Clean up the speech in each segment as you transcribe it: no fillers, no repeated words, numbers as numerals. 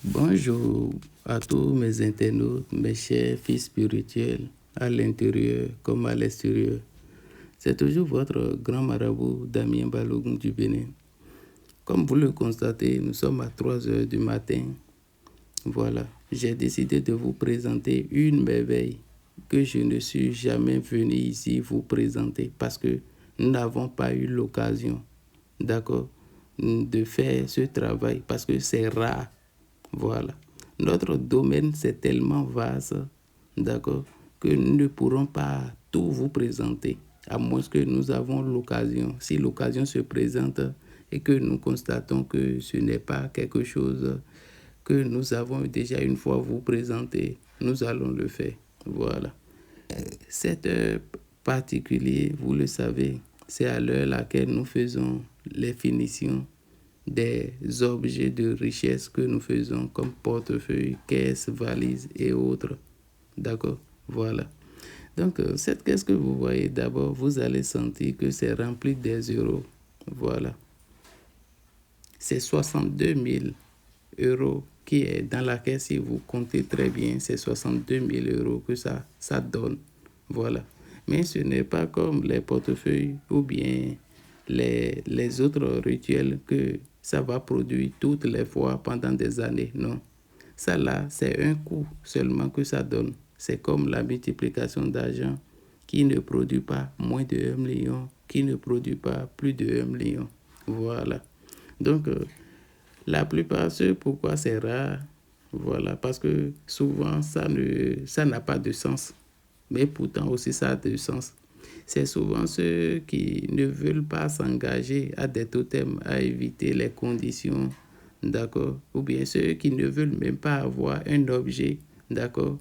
Bonjour à tous mes internautes, mes chers fils spirituels, à l'intérieur comme à l'extérieur. C'est toujours votre grand marabout Damien Balogun du Bénin. Comme vous le constatez, nous sommes à 3 heures du matin. Voilà, j'ai décidé de vous présenter une merveille que je ne suis jamais venu ici vous présenter parce que nous n'avons pas eu l'occasion, d'accord, de faire ce travail parce que c'est rare. Voilà. Notre domaine, c'est tellement vaste, d'accord, que nous ne pourrons pas tout vous présenter, à moins que nous avons l'occasion. Si l'occasion se présente et que nous constatons que ce n'est pas quelque chose que nous avons déjà une fois vous présenter, nous allons le faire. Voilà. Cette heure particulière, vous le savez, c'est à l'heure à laquelle nous faisons les finitions des objets de richesse que nous faisons comme portefeuille, caisse, valise et autres. D'accord? Voilà. Donc, cette caisse que vous voyez, d'abord, vous allez sentir que c'est rempli des euros. Voilà. C'est 62 000 euros qui est dans la caisse. Si vous comptez très bien, c'est 62 000 euros que ça donne. Voilà. Mais ce n'est pas comme les portefeuilles ou bien les autres rituels que ça va produire toutes les fois pendant des années. Non. Ça là, c'est un coup seulement que ça donne. C'est comme la multiplication d'argent qui ne produit pas moins de 1 million, qui ne produit pas plus de 1 million. Voilà. Donc, la plupart, c'est pourquoi c'est rare. Voilà, parce que souvent, ça n'a pas de sens. Mais pourtant aussi, ça a de sens. C'est souvent ceux qui ne veulent pas s'engager à des totems, à éviter les conditions, d'accord? Ou bien ceux qui ne veulent même pas avoir un objet, d'accord,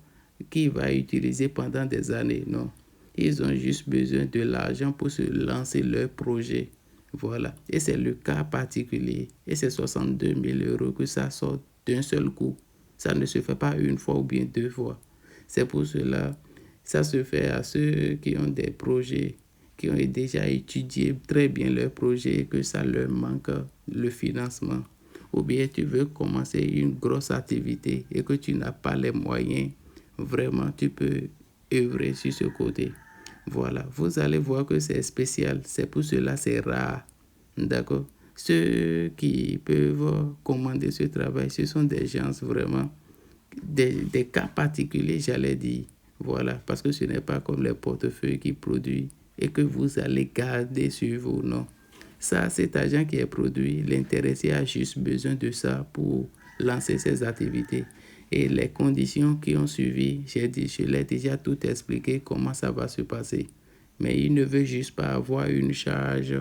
qui va utiliser pendant des années, non. Ils ont juste besoin de l'argent pour se lancer leur projet. Voilà. Et c'est le cas particulier. Et c'est 62 000 euros que ça sort d'un seul coup. Ça ne se fait pas une fois ou bien deux fois. C'est pour cela, ça se fait à ceux qui ont des projets, qui ont déjà étudié très bien leur projet et que ça leur manque le financement. Ou bien tu veux commencer une grosse activité et que tu n'as pas les moyens, vraiment tu peux œuvrer sur ce côté. Voilà, vous allez voir que c'est spécial, c'est pour cela c'est rare. D'accord? Ceux qui peuvent commander ce travail, ce sont des gens vraiment, des cas particuliers, j'allais dire. Voilà, parce que ce n'est pas comme les portefeuilles qui produisent et que vous allez garder sur vous, non. Ça, cet argent qui est produit, l'intéressé a juste besoin de ça pour lancer ses activités. Et les conditions qui ont suivi, je l'ai déjà tout expliqué comment ça va se passer. Mais il ne veut juste pas avoir une charge,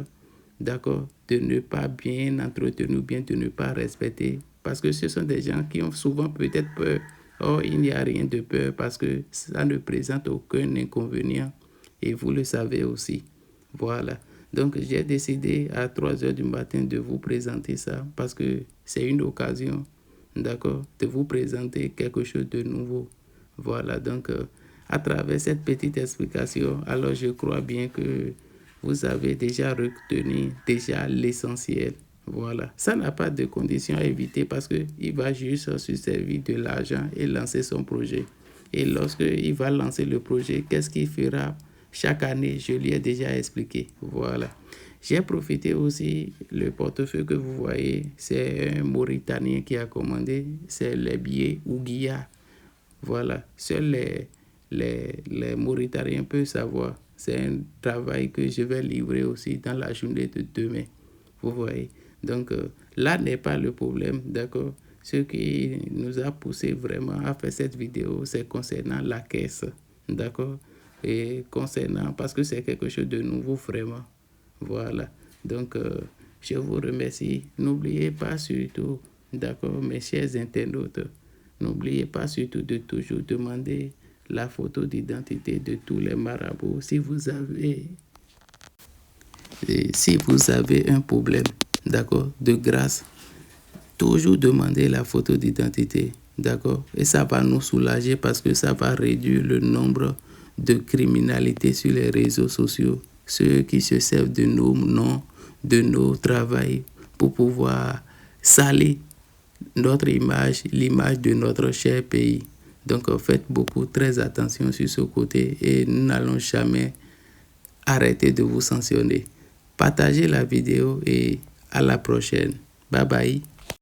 d'accord, de ne pas bien entretenir, bien de ne pas respecter. Parce que ce sont des gens qui ont souvent peut-être peur. Or, il n'y a rien de peur parce que ça ne présente aucun inconvénient. Et vous le savez aussi. Voilà. Donc, j'ai décidé à 3 heures du matin de vous présenter ça parce que c'est une occasion, d'accord, de vous présenter quelque chose de nouveau. Voilà. Donc, à travers cette petite explication, alors je crois bien que vous avez déjà retenu déjà l'essentiel. Voilà. Ça n'a pas de conditions à éviter parce qu'il va juste se servir de l'argent et lancer son projet. Et lorsqu'il va lancer le projet, qu'est-ce qu'il fera chaque année? Je lui ai déjà expliqué. Voilà. J'ai profité aussi, le portefeuille que vous voyez, c'est un Mauritanien qui a commandé, c'est les billets Ouguiya. Voilà. Seuls les Mauritaniens peuvent savoir. C'est un travail que je vais livrer aussi dans la journée de demain. Vous voyez. Donc, là n'est pas le problème, d'accord? Ce qui nous a poussé vraiment à faire cette vidéo, c'est concernant la caisse, d'accord? Et concernant, parce que c'est quelque chose de nouveau vraiment. Voilà. Donc, je vous remercie. N'oubliez pas surtout, d'accord, mes chers internautes, n'oubliez pas surtout de toujours demander la photo d'identité de tous les marabouts si vous avez un problème, d'accord, de grâce. Toujours demander la photo d'identité, d'accord? Et ça va nous soulager parce que ça va réduire le nombre de criminalités sur les réseaux sociaux. Ceux qui se servent de nos noms, de nos travails pour pouvoir salir, notre image, l'image de notre cher pays. Donc faites beaucoup, très attention sur ce côté et nous n'allons jamais arrêter de vous sanctionner. Partagez la vidéo et à la prochaine. Bye bye.